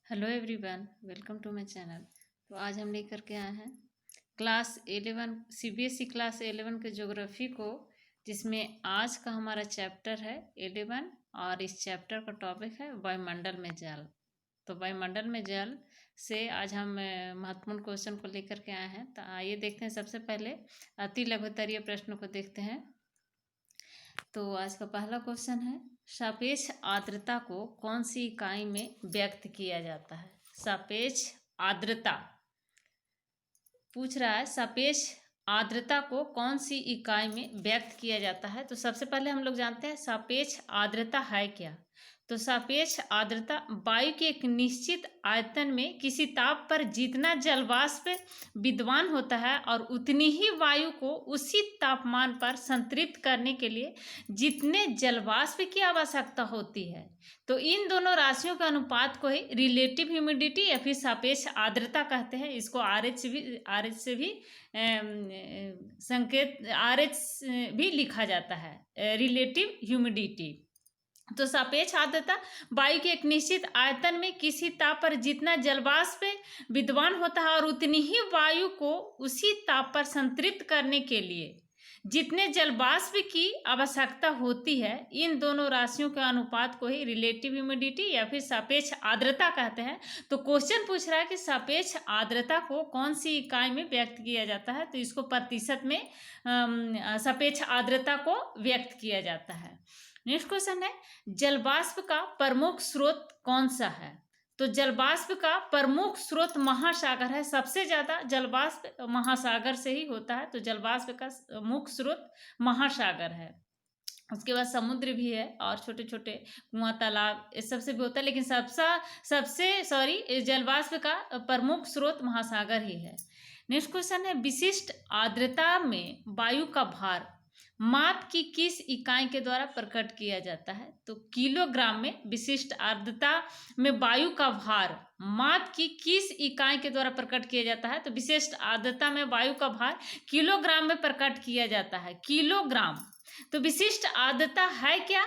Hello everyone, welcome to my channel. तो आज हम लेकर के आए हैं क्लास 11 सीबीएसई क्लास 11 के ज्योग्राफी को, जिसमें आज का हमारा चैप्टर है 11 और इस चैप्टर का टॉपिक है वायुमंडल में जल। तो वायुमंडल में जल से आज हम महत्वपूर्ण क्वेश्चन को लेकर के आए हैं। तो आइए देखते हैं। सबसे पहले अति लघुत्तरीय प्रश्न को देखते हैं। तो आज का पहला क्वेश्चन है, सापेक्ष आर्द्रता को कौन सी इकाई में व्यक्त किया जाता है। सापेक्ष आर्द्रता पूछ रहा है, सापेक्ष आर्द्रता को कौन सी इकाई में व्यक्त किया जाता है। तो सबसे पहले हम लोग जानते हैं सापेक्ष आर्द्रता है क्या। तो सापेक्ष आर्द्रता वायु के एक निश्चित आयतन में किसी ताप पर जितना जल वाष्प विद्यमान होता है और उतनी ही वायु को उसी तापमान पर संतृप्त करने के लिए जितने जल वाष्प की आवश्यकता होती है। तो इन दोनों राशियों के अनुपात को ही रिलेटिव ह्यूमिडिटी या फिर सापेक्ष आर्द्रता कहते हैं। इसको आरएच से भी संकेत आरएच भी लिखा जाता है, रिलेटिव ह्यूमिडिटी। तो सापेक्ष आर्द्रता वायु के एक निश्चित आयतन में किसी ताप पर जितना जल वाष्प विद्यमान होता है और उतनी ही वायु को उसी ताप पर संतृप्त करने के लिए जितने जल वाष्प की आवश्यकता होती है, इन दोनों राशियों के अनुपात को ही रिलेटिव ह्यूमिडिटी या फिर सापेक्ष आर्द्रता कहते हैं। तो क्वेश्चन पूछ रहा है कि सापेक्ष आर्द्रता को कौन सी इकाई में व्यक्त किया जाता है। तो इसको प्रतिशत में सापेक्ष आर्द्रता को व्यक्त किया जाता है। नेक्स्ट क्वेश्चन है, जलवाष्प का प्रमुख स्रोत कौन सा है। तो जलवाष्प का प्रमुख स्रोत महासागर है। सबसे ज्यादा जलवाष्प महासागर से ही होता है। तो जलवाष्प का मुख्य स्रोत महासागर है। उसके बाद समुद्र भी है और छोटे छोटे कुआं तालाब इस सबसे भी होता है, लेकिन सबसे जलवाष्प का प्रमुख स्रोत महासागर ही है। नेक्स्ट क्वेश्चन है, विशिष्ट आर्द्रता में वायु का भार माप की किस इकाई के द्वारा प्रकट किया जाता है। तो किलोग्राम में विशिष्ट आर्द्रता में वायु का भार माप की किस इकाई के द्वारा प्रकट किया जाता है। तो विशिष्ट आर्द्रता में वायु का भार किलोग्राम में प्रकट किया जाता है, किलोग्राम। तो विशिष्ट आर्द्रता है क्या।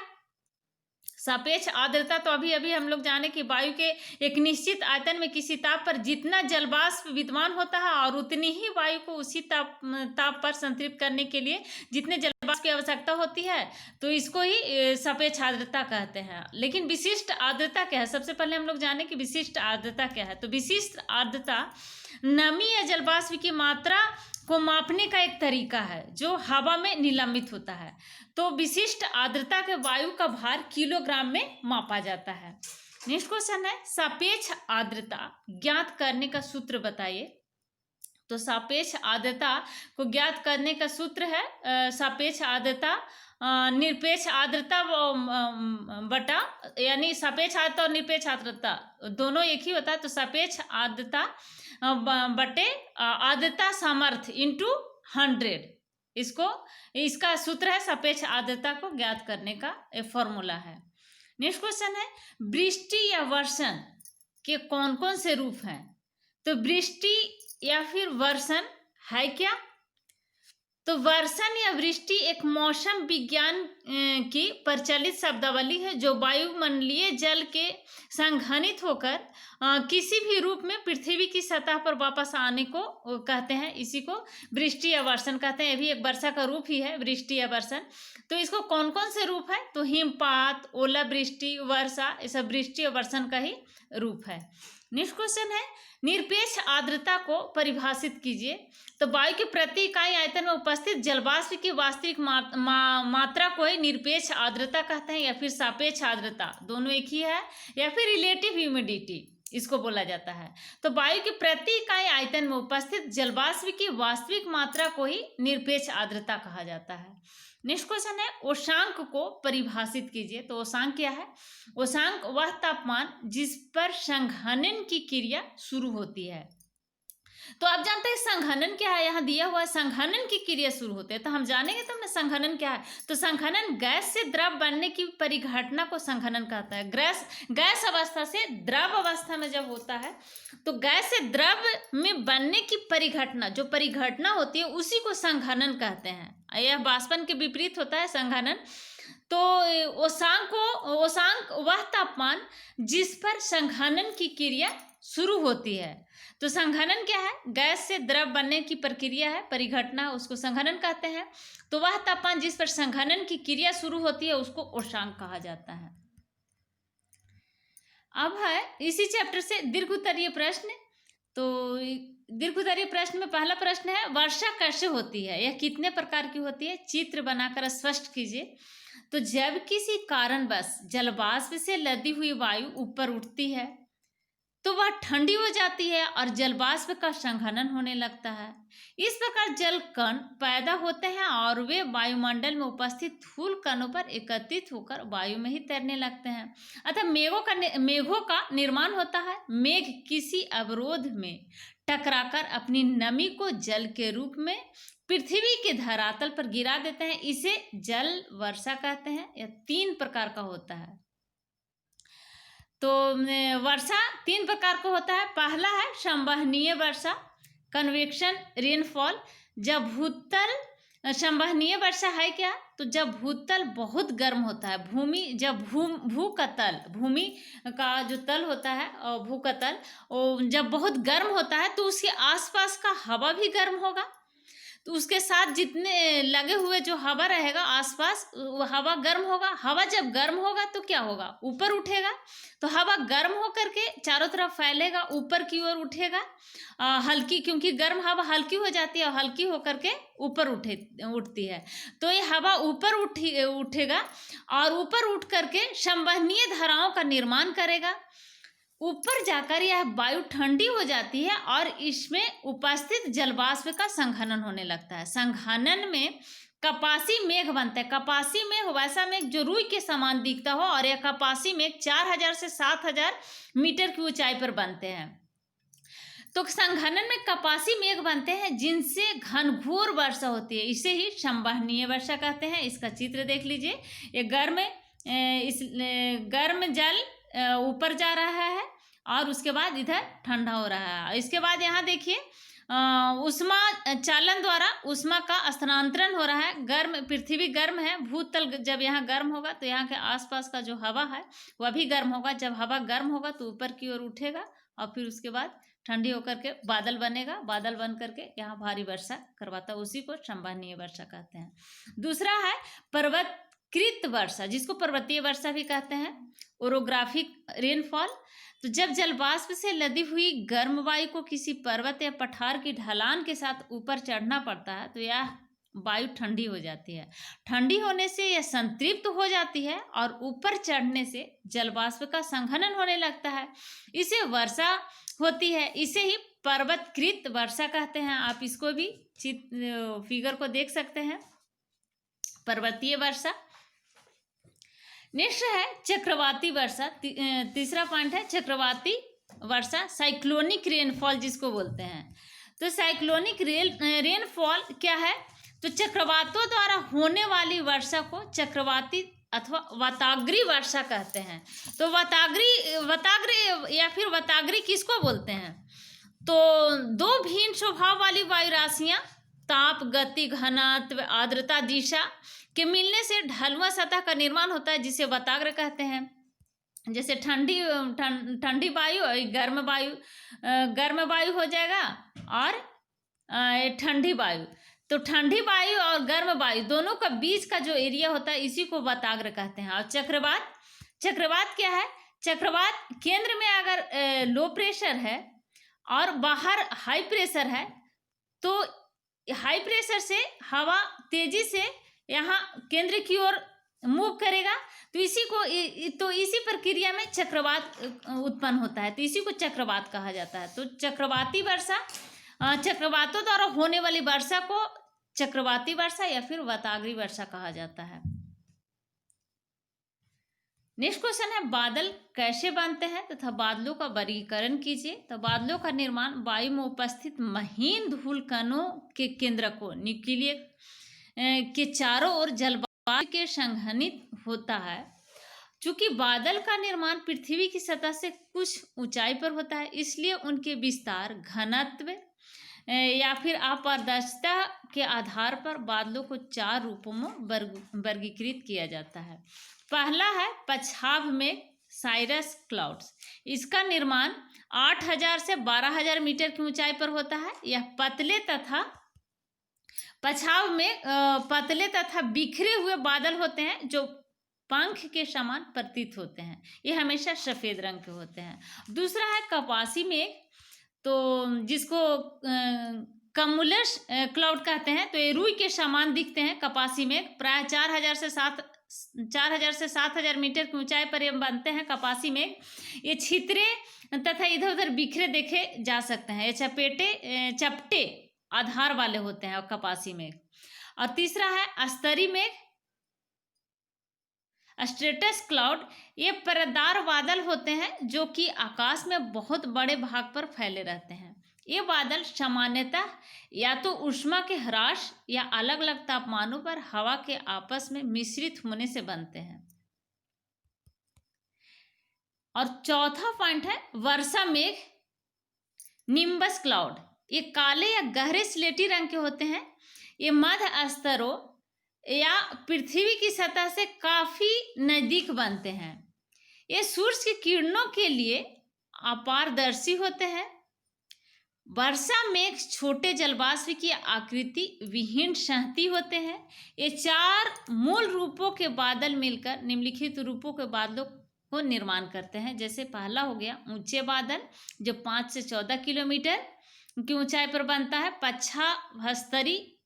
सापेक्ष आर्द्रता तो अभी हम लोग जाने कि वायु के एक निश्चित आयतन में किसी ताप पर जितना जलवाष्प विद्यमान होता है और उतनी ही वायु को उसी ताप पर संतृप्त करने के लिए जितने जलवाष्प की आवश्यकता होती है, तो इसको ही सापेक्ष आर्द्रता कहते हैं। लेकिन विशिष्ट आर्द्रता क्या है, सबसे पहले हम लोग जाने कि विशिष्ट आर्द्रता क्या है। तो विशिष्ट आर्द्रता नमी या जलवाष्प की मात्रा को मापने का एक तरीका है जो हवा में निलंबित होता है। तो विशिष्ट आर्द्रता के वायु का भार किलोग्राम में मापा जाता है। नेक्स्ट क्वेश्चन है, सापेक्ष आर्द्रता ज्ञात करने का सूत्र बताइए। तो सापेक्ष आर्द्रता को ज्ञात करने का सूत्र है सापेक्ष आर्द्रता निरपेक्ष आर्द्रता बटा, यानी सापेक्ष आर्द्रता और निरपेक्ष आर्द्रता दोनों एक ही होता है। तो सापेक्ष आर्द्रता बटे आर्द्रता सामर्थ्य इंटू 100, इसका सूत्र है सापेक्ष आर्द्रता को ज्ञात करने का एक फॉर्मूला है। नेक्स्ट क्वेश्चन है, वृष्टि या वर्षण के कौन कौन से रूप हैं। तो वृष्टि या फिर वर्षण है क्या। तो वर्षण या वृष्टि एक मौसम विज्ञान की प्रचलित शब्दावली है जो वायुमंडलीय जल के संघनित होकर किसी भी रूप में पृथ्वी की सतह पर वापस आने को कहते हैं। इसी को वृष्टि या वर्षण कहते हैं। ये भी एक वर्षा का रूप ही है, वृष्टि या वर्षण। तो इसको कौन कौन से रूप है। तो हिमपात, ओलावृष्टि, वर्षा, ये सब वृष्टि और वर्षण का ही रूप है। नेक्स्ट क्वेश्चन है, निरपेक्ष आर्द्रता को परिभाषित कीजिए। तो वायु के प्रति इकाई आयतन में उपस्थित जलवाष्प की वास्तविक मात्रा को ही निरपेक्ष आर्द्रता कहते हैं या फिर सापेक्ष आर्द्रता, दोनों एक ही है, या फिर रिलेटिव ह्यूमिडिटी इसको बोला जाता है। तो वायु के प्रति इकाई आयतन में उपस्थित जलवाष्प की वास्तविक मात्रा को ही निरपेक्ष आर्द्रता कहा जाता है। नेक्स्ट क्वेश्चन है, उष्मांक को परिभाषित कीजिए। तो उष्मांक क्या है। उष्मांक वह तापमान जिस पर संघनन की क्रिया शुरू होती है। तो आप जानते हैं संघनन क्या है, यहाँ दिया हुआ है संघनन की क्रिया शुरू होती है। तो हम जानेंगे तो संघनन क्या है। तो संघनन गैस से द्रव बनने की परिघटना को संघनन कहता है। गैस अवस्था से द्रव अवस्था में जब होता है तो गैस से द्रव में बनने की परिघटना, जो परिघटना होती है उसी को संघनन कहते हैं। यह वाष्पन के विपरीत होता है संघनन। तो ओसांक वह तापमान जिस पर संघनन की क्रिया शुरू होती है। तो संघनन क्या है? गैस से द्रव बनने की प्रक्रिया है, परिघटना, उसको संघनन कहते हैं। तो वह तापमान जिस पर संघनन की क्रिया शुरू होती है उसको ओसांक कहा जाता है। अब है इसी चैप्टर से दीर्घ उत्तरीय प्रश्न। तो दीर्घ उत्तरीय प्रश्न में पहला प्रश्न है, वर्षा कैसे होती है? यह कितने प्रकार की होती है? चित्र बनाकर स्पष्ट कीजिए। तो जब किसी कारणवश जलवाष्प से लदी हुई वायु ऊपर उठती है तो वह ठंडी हो जाती है और जलवाष्प का संघनन होने लगता है। इस प्रकार जल कण पैदा होते हैं और वे वायुमंडल में उपस्थित स्थूल कणों पर एकत्रित होकर वायु में ही तैरने लगते हैं। अतः मेघों का निर्माण होता है। मेघ किसी अवरोध में टकराकर अपनी नमी को जल के रूप में पृथ्वी के धरातल पर गिरा देते हैं। इसे जल वर्षा कहते हैं। यह 3 प्रकार का होता है। तो वर्षा 3 प्रकार का होता है। पहला है संवहनीय वर्षा, कन्वेक्शन रेनफॉल। जब भूतल, संवहनीय वर्षा है क्या? तो जब भूतल बहुत गर्म होता है, भूमि का जो तल होता है और भू का तल जब बहुत गर्म होता है तो उसके आसपास का हवा भी गर्म होगा। तो उसके साथ जितने लगे हुए जो हवा रहेगा आसपास, वो हवा गर्म होगा। हवा जब गर्म होगा तो क्या होगा? ऊपर उठेगा। तो हवा गर्म होकर के चारों तरफ फैलेगा, ऊपर की ओर उठेगा। हल्की, क्योंकि गर्म हवा हल्की हो जाती है और हल्की होकर के ऊपर उठती है। तो ये हवा ऊपर उठेगा और ऊपर उठ करके संवहनीय धाराओं का निर्माण करेगा। ऊपर जाकर यह वायु ठंडी हो जाती है और इसमें उपस्थित जलवाष्प का संघनन होने लगता है। संघनन में कपासी मेघ बनता है। कपासी मेघ वैसा मेघ जो रुई के समान दिखता हो, और यह कपासी मेघ 4000 से 7000 मीटर की ऊंचाई पर बनते हैं। तो संघनन में कपासी मेघ बनते हैं जिनसे घनघोर वर्षा होती है। इसे ही संवहनीय वर्षा कहते हैं। इसका चित्र देख लीजिए। ये गर्म जल ऊपर जा रहा है और उसके बाद इधर ठंडा हो रहा है। इसके बाद यहाँ देखिए उष्मा चालन द्वारा उष्मा का स्थानांतरण हो रहा है। पृथ्वी गर्म है, भूतल जब यहाँ गर्म होगा तो यहाँ के आसपास का जो हवा है वह भी गर्म होगा। जब हवा गर्म होगा तो ऊपर की ओर उठेगा और फिर उसके बाद ठंडी होकर के बादल बनेगा। बादल बन करके यहाँ भारी वर्षा करवाता है। उसी को संवहनीय वर्षा कहते हैं। दूसरा है पर्वतकृत वर्षा, जिसको पर्वतीय वर्षा भी कहते हैं। Orographic rainfall. तो जब जलवाष्प से लदी हुई गर्म वायु को किसी पर्वत या पठार की ढलान के साथ ऊपर चढ़ना पड़ता है तो यह वायु ठंडी हो जाती है। ठंडी होने से यह संतृप्त हो जाती है और ऊपर चढ़ने से जलवाष्प का संघनन होने लगता है। इसे वर्षा होती है। इसे ही पर्वतकृत वर्षा कहते हैं। आप इसको भी फिगर को देख सकते हैं। पर्वतीय वर्षा। नेक्स्ट है चक्रवाती वर्षा। तीसरा पॉइंट है चक्रवाती वर्षा, साइक्लोनिक रेनफॉल जिसको बोलते हैं। तो साइक्लोनिक रेनफॉल क्या है? तो चक्रवातों द्वारा होने वाली वर्षा को चक्रवाती अथवा वाताग्री वर्षा कहते हैं। तो वाताग्री या फिर वाताग्री किसको बोलते हैं? तो 2 भिन्न स्वभाव वाली वायु राशियां ताप, गति, घनत्व, आर्द्रता, दिशा के मिलने से ढलुआ सतह का निर्माण होता है, जिसे वाताग्र कहते हैं। जैसे ठंडी वायु और गर्म वायु हो जाएगा और ठंडी वायु। तो ठंडी वायु और गर्म वायु दोनों का बीच का जो एरिया होता है इसी को वाताग्र कहते हैं। और चक्रवात क्या है? चक्रवात केंद्र में अगर लो प्रेशर है और बाहर हाई प्रेशर है तो हाई प्रेशर से हवा तेजी से यहाँ केंद्र की ओर मूव करेगा तो इसी प्रक्रिया में चक्रवात उत्पन्न होता है। तो इसी को चक्रवात कहा जाता है। तो चक्रवाती वर्षा, चक्रवातों द्वारा होने वाली वर्षा को चक्रवाती वर्षा या फिर वाताग्री वर्षा कहा जाता है। नेक्स्ट क्वेश्चन है बादल कैसे बनते हैं तथा बादलों का वर्गीकरण कीजिए। तो बादलों का निर्माण वायु में उपस्थित महीन धूल कणों के केंद्र को न्यूक्लियस के चारों ओर जलवायु के संघनित होता है। चूंकि बादल का निर्माण पृथ्वी की सतह से कुछ ऊंचाई पर होता है इसलिए उनके विस्तार, घनत्व, या फिर अपारदर्शिता के आधार पर बादलों को 4 रूपों में वर्गीकृत किया जाता है। पहला है पछाव मेघ, साइरस क्लाउड्स। इसका निर्माण 8,000 से 12,000 मीटर की ऊंचाई पर होता है। यह पतले तथा पछाव में पतले तथा बिखरे हुए बादल होते हैं जो पंख के समान प्रतीत होते हैं। ये हमेशा सफेद रंग के होते हैं। दूसरा है कपासी मेघ, तो जिसको कमुलस क्लाउड कहते हैं। तो ये रुई के समान दिखते हैं। कपासी मेघ प्राय 4,000 से 7,000 मीटर की ऊंचाई पर ये बनते हैं। कपासी मेघ ये छितरे तथा इधर उधर बिखरे देखे जा सकते हैं। ये चपटे आधार वाले होते हैं कपासी मेघ। और तीसरा है अस्तरी मेघ, स्ट्रेटस क्लाउड। ये परतदार बादल होते हैं जो कि आकाश में बहुत बड़े भाग पर फैले रहते हैं। ये बादल सामान्यतः या तो ऊष्मा के ह्रास या अलग अलग तापमानों पर हवा के आपस में मिश्रित होने से बनते हैं। और चौथा पॉइंट है वर्षा मेघ, निम्बस क्लाउड। ये काले या गहरे स्लेटी रंग के होते हैं। ये मध्य स्तरों या पृथ्वी की सतह से काफी नजदीक बनते हैं। ये सूर्य की किरणों के लिए अपारदर्शी होते हैं। वर्षा मेघ छोटे जलवाष्प की आकृति विहीन संहति होते हैं। ये 4 मूल रूपों के बादल मिलकर निम्नलिखित रूपों के बादलों को निर्माण करते हैं। जैसे पहला हो गया ऊंचे बादल जो 5 से 14 किलोमीटर की ऊंचाई पर बनता है।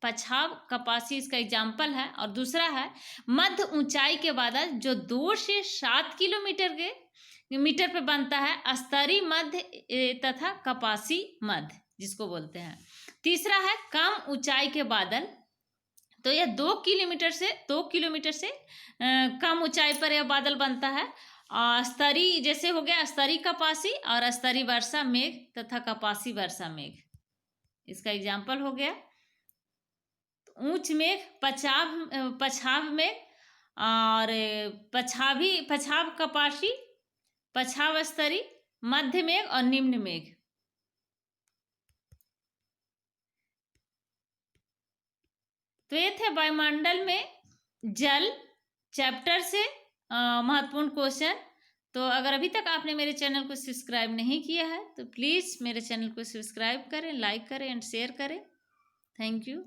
पछाव कपासी इसका एग्जाम्पल है। और दूसरा है मध्य ऊंचाई के बादल जो 2 से 7 मीटर पे बनता है। अस्तरी मध्य तथा कपासी मध्य जिसको बोलते हैं। तीसरा है कम ऊंचाई के बादल, तो यह 2 किलोमीटर से कम ऊंचाई पर यह बादल बनता है। स्तरी जैसे हो गया स्तरी कपासी और स्तरी वर्षा मेघ तथा कपासी वर्षा मेघ इसका एग्जाम्पल हो गया। ऊंच मेघ पछाव मेघ और पछाव कपासी, पछाव स्तरी, मध्य मेघ और निम्न मेघ। तो ये थे वायुमंडल में जल चैप्टर से महत्वपूर्ण क्वेश्चन। तो अगर अभी तक आपने मेरे चैनल को सब्सक्राइब नहीं किया है तो प्लीज़ मेरे चैनल को सब्सक्राइब करें, लाइक करें एंड शेयर करें। Thank you.